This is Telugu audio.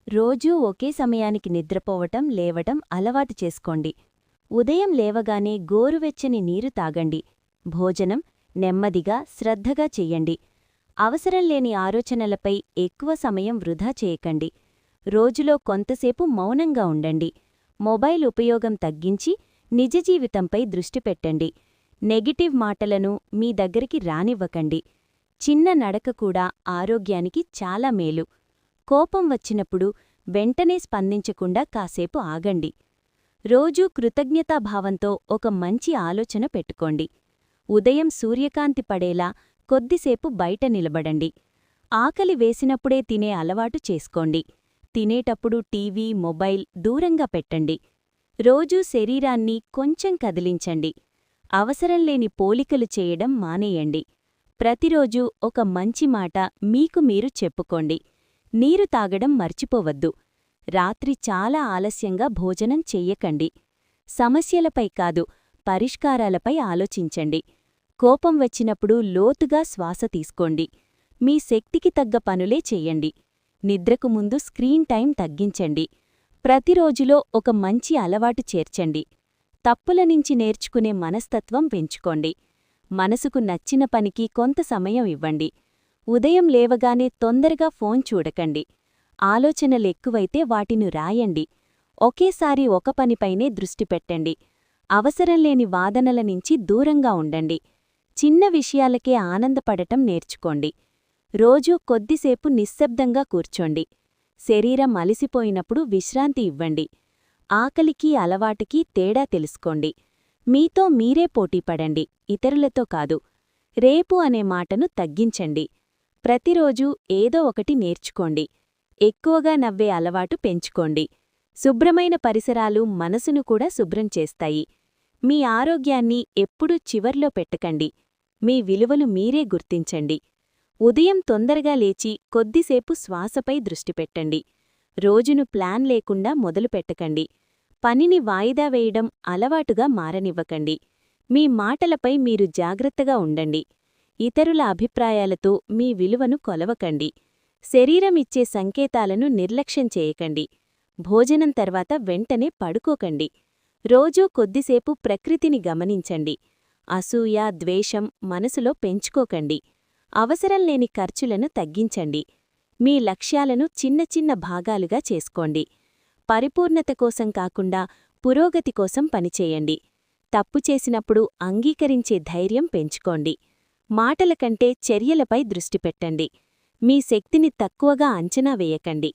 రోజూ ఒకే సమయానికి నిద్రపోవటం లేవటం అలవాటు చేసుకోండి. ఉదయం లేవగానే గోరువెచ్చని నీరు తాగండి. భోజనం నెమ్మదిగా శ్రద్ధగా చెయ్యండి. అవసరం లేని ఆలోచనలపై ఎక్కువ సమయం వృధా చేయకండి. రోజులో కొంతసేపు మౌనంగా ఉండండి. మొబైల్ ఉపయోగం తగ్గించి నిజ జీవితంపై దృష్టి పెట్టండి. నెగిటివ్ మాటలను మీ దగ్గరికి రానివ్వకండి. చిన్న నడక కూడా ఆరోగ్యానికి చాలా మేలు. కోపం వచ్చినప్పుడు వెంటనే స్పందించకుండా కాసేపు ఆగండి. రోజూ కృతజ్ఞతాభావంతో ఒక మంచి ఆలోచన పెట్టుకోండి. ఉదయం సూర్యకాంతి పడేలా కొద్దిసేపు బయట నిలబడండి. ఆకలి వేసినప్పుడే తినే అలవాటు చేసుకోండి. తినేటప్పుడు టీవీ, మొబైల్ దూరంగా పెట్టండి. రోజూ శరీరాన్ని కొంచెం కదిలించండి. అవసరం లేని పోలికలు చేయడం మానేయండి. ప్రతిరోజూ ఒక మంచి మాట మీకు మీరు చెప్పుకోండి. నీరు తాగడం మర్చిపోవద్దు. రాత్రి చాలా ఆలస్యంగా భోజనం చెయ్యకండి. సమస్యలపై కాదు, పరిష్కారాలపై ఆలోచించండి. కోపం వచ్చినప్పుడు లోతుగా శ్వాస తీసుకోండి. మీ శక్తికి తగ్గ పనులే చెయ్యండి. నిద్రకు ముందు స్క్రీన్ టైం తగ్గించండి. ప్రతిరోజులో ఒక మంచి అలవాటు చేర్చండి. తప్పుల నుంచి నేర్చుకునే మనస్తత్వం పెంచుకోండి. మనసుకు నచ్చిన పనికి కొంత సమయం ఇవ్వండి. ఉదయం లేవగానే తొందరగా ఫోన్ చూడకండి. ఆలోచనలెక్కువైతే వాటిని రాయండి. ఒకేసారి ఒక పనిపైనే దృష్టి పెట్టండి. అవసరంలేని వాదనల నుంచి దూరంగా ఉండండి. చిన్న విషయాలకే ఆనందపడటం నేర్చుకోండి. రోజూ కొద్దిసేపు నిశ్శబ్దంగా కూర్చోండి. శరీరం అలసిపోయినప్పుడు విశ్రాంతి ఇవ్వండి. ఆకలికి అలవాటుకి తేడా తెలుసుకోండి. మీతో మీరే పోటీపడండి, ఇతరులతో కాదు. రేపు అనే మాటను తగ్గించండి. ప్రతిరోజూ ఏదో ఒకటి నేర్చుకోండి. ఎక్కువగా నవ్వే అలవాటు పెంచుకోండి. శుభ్రమైన పరిసరాలు మనసును కూడా శుభ్రం చేస్తాయి. మీ ఆరోగ్యాన్ని ఎప్పుడూ చివర్లో పెట్టకండి. మీ విలువలు మీరే గుర్తించండి. ఉదయం తొందరగా లేచి కొద్దిసేపు శ్వాసపై దృష్టి పెట్టండి. రోజును ప్లాన్ లేకుండా మొదలుపెట్టకండి. పనిని వాయిదా వేయడం అలవాటుగా మారనివ్వకండి. మీ మాటలపై మీరు జాగ్రత్తగా ఉండండి. ఇతరుల అభిప్రాయాలతో మీ విలువను కొలవకండి. శరీరమిచ్చే సంకేతాలను నిర్లక్ష్యం చేయకండి. భోజనం తర్వాత వెంటనే పడుకోకండి. రోజూ కొద్దిసేపు ప్రకృతిని గమనించండి. అసూయ, ద్వేషం మనసులో పెంచుకోకండి. అవసరం లేని ఖర్చులను తగ్గించండి. మీ లక్ష్యాలను చిన్న చిన్న భాగాలుగా చేసుకోండి. పరిపూర్ణత కోసం కాకుండా పురోగతి కోసం పనిచేయండి. తప్పు చేసినప్పుడు అంగీకరించే ధైర్యం పెంచుకోండి. మాటల కంటే చర్యలపై దృష్టి పెట్టండి. మీ శక్తిని తక్కువగా అంచనా వేయకండి.